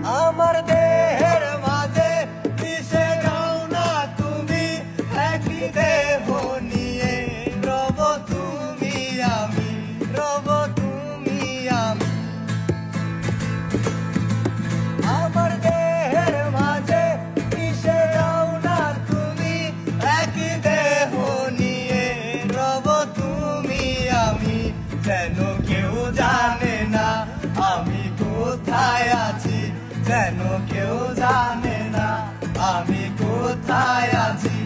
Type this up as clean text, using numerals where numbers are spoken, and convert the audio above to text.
আমার দেহের মাঝে মিশে যাও না তুমি, একই দেহ নিয়ে রব তুমি আমি, রব তুমি আমি। আমার দেহের মাঝে মিশে যাও না তুমি, একই দেহ নিয়ে রব তুমি আমি। যেন কেউ জানে না আমি কোথায় আছি, যেন কেউ জানে না আমি কোথায় আছি।